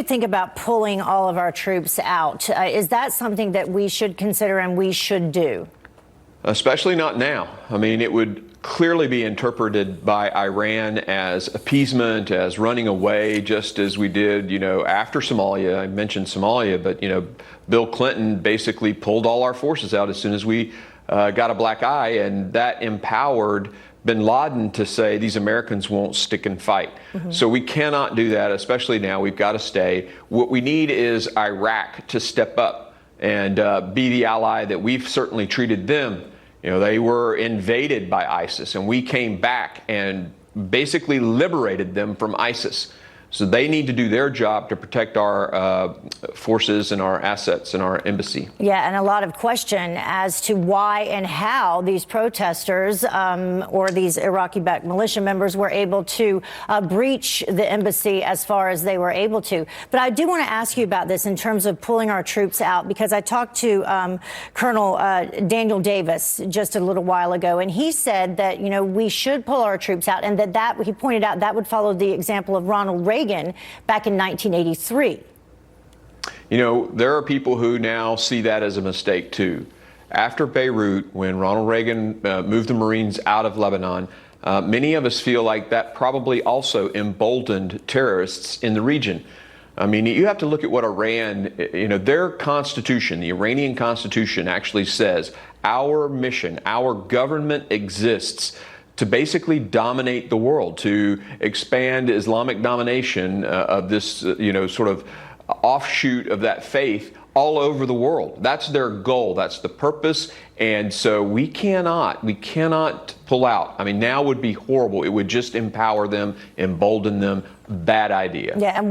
you think about pulling all of our troops out? Is that something that we should consider and we should do? Especially not now. I mean, it would clearly be interpreted by Iran as appeasement, as running away, just as we did, after Somalia. I mentioned Somalia, but, Bill Clinton basically pulled all our forces out as soon as we got a black eye, and that empowered bin Laden to say these Americans won't stick and fight. So we cannot do that, especially now. We've got to stay. What we need is Iraq to step up and be the ally that we've certainly treated them. They were invaded by ISIS, and we came back and basically liberated them from ISIS. So they need to do their job to protect our forces and our assets and our embassy. Yeah, and a lot of question as to why and how these protesters or these Iraqi-backed militia members were able to breach the embassy as far as they were able to. But I do want to ask you about this in terms of pulling our troops out, because I talked to Colonel Daniel Davis just a little while ago, and he said that, we should pull our troops out, and that he pointed out that would follow the example of Ronald Reagan back in 1983. There are people who now see that as a mistake, too. After Beirut, when Ronald Reagan moved the Marines out of Lebanon, many of us feel like that probably also emboldened terrorists in the region. I mean, you have to look at what Iran, their constitution, the Iranian constitution actually says our mission, our government exists to basically dominate the world, to expand Islamic domination of this, sort of offshoot of that faith all over the world. That's their goal. That's the purpose. And so we cannot pull out. I mean, now would be horrible. It would just empower them, embolden them. Bad idea. Yeah, and what